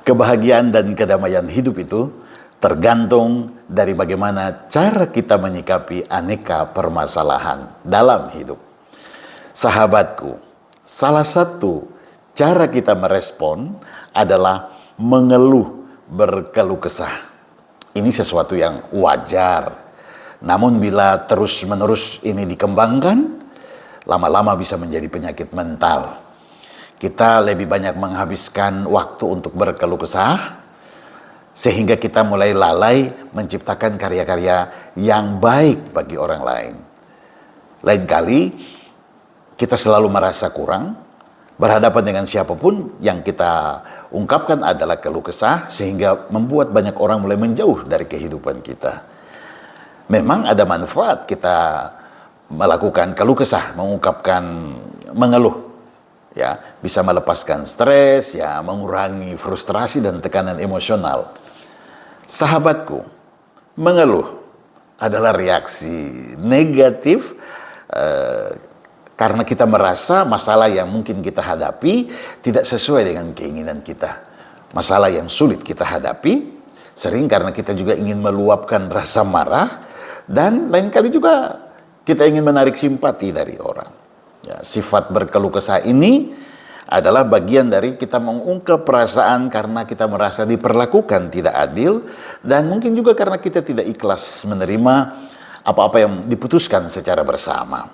Kebahagiaan dan kedamaian hidup itu tergantung dari bagaimana cara kita menyikapi aneka permasalahan dalam hidup. Sahabatku, salah satu cara kita merespon adalah mengeluh, berkeluh kesah. Ini sesuatu yang wajar. Namun bila terus-menerus ini dikembangkan, lama-lama bisa menjadi penyakit mental. Kita lebih banyak menghabiskan waktu untuk berkeluh kesah, sehingga kita mulai lalai menciptakan karya-karya yang baik bagi orang lain. Lain kali, kita selalu merasa kurang, berhadapan dengan siapapun yang kita ungkapkan adalah keluh kesah, sehingga membuat banyak orang mulai menjauh dari kehidupan kita. Memang ada manfaat kita melakukan keluh kesah, mengungkapkan, mengeluh. Ya, bisa melepaskan stres, ya, mengurangi frustrasi dan tekanan emosional. Sahabatku, mengeluh adalah reaksi negatif karena kita merasa masalah yang mungkin kita hadapi tidak sesuai dengan keinginan kita. Masalah yang sulit kita hadapi sering karena kita juga ingin meluapkan rasa marah, dan lain kali juga kita ingin menarik simpati dari orang. Ya, sifat berkeluh kesah ini adalah bagian dari kita mengungkap perasaan karena kita merasa diperlakukan tidak adil, dan mungkin juga karena kita tidak ikhlas menerima apa-apa yang diputuskan secara bersama.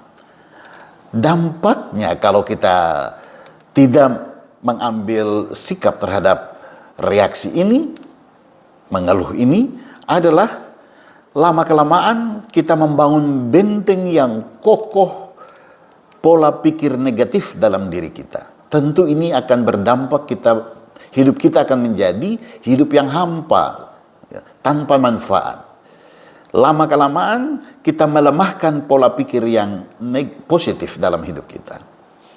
Dampaknya kalau kita tidak mengambil sikap terhadap reaksi ini, mengeluh ini, adalah lama-kelamaan kita membangun benteng yang kokoh, pola pikir negatif dalam diri kita. Tentu ini akan berdampak hidup kita akan menjadi hidup yang hampa, ya, tanpa manfaat. Lama-kelamaan kita melemahkan pola pikir yang positif dalam hidup kita.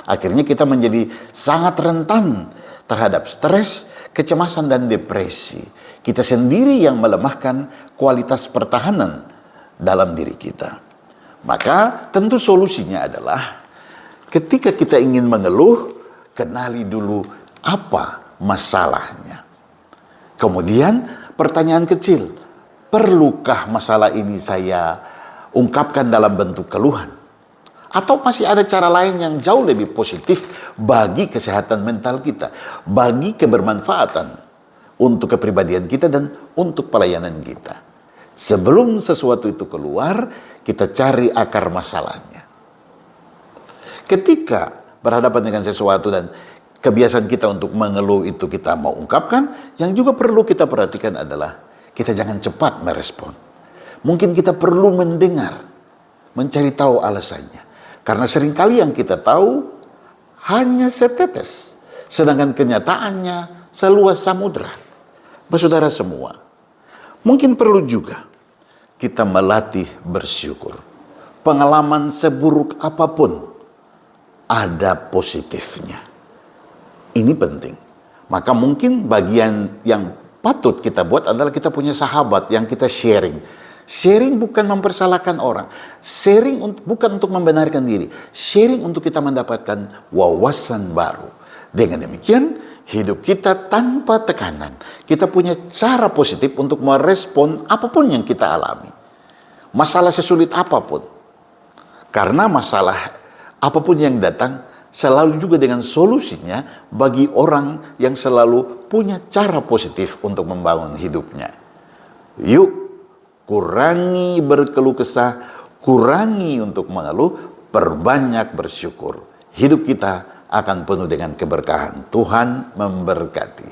Akhirnya kita menjadi sangat rentan terhadap stres, kecemasan, dan depresi. Kita sendiri yang melemahkan kualitas pertahanan dalam diri kita. Maka tentu solusinya adalah ketika kita ingin mengeluh, kenali dulu apa masalahnya. Kemudian pertanyaan kecil, perlukah masalah ini saya ungkapkan dalam bentuk keluhan? Atau masih ada cara lain yang jauh lebih positif bagi kesehatan mental kita, bagi kebermanfaatan untuk kepribadian kita dan untuk pelayanan kita. Sebelum sesuatu itu keluar, kita cari akar masalahnya. Ketika berhadapan dengan sesuatu dan kebiasaan kita untuk mengeluh itu kita mau ungkapkan, yang juga perlu kita perhatikan adalah kita jangan cepat merespon. Mungkin kita perlu mendengar, mencari tahu alasannya. Karena seringkali yang kita tahu hanya setetes, sedangkan kenyataannya seluas samudra. Saudara semua, mungkin perlu juga kita melatih bersyukur. Pengalaman seburuk apapun ada positifnya. Ini penting. Maka mungkin bagian yang patut kita buat adalah kita punya sahabat yang kita sharing. Sharing bukan mempersalahkan orang. Sharing bukan untuk membenarkan diri. Sharing untuk kita mendapatkan wawasan baru. Dengan demikian, hidup kita tanpa tekanan. Kita punya cara positif untuk merespon apapun yang kita alami. Masalah sesulit apapun. Karena masalah apapun yang datang selalu juga dengan solusinya bagi orang yang selalu punya cara positif untuk membangun hidupnya. Yuk, kurangi berkeluh kesah, kurangi untuk mengeluh, perbanyak bersyukur. Hidup kita akan penuh dengan keberkahan. Tuhan memberkati.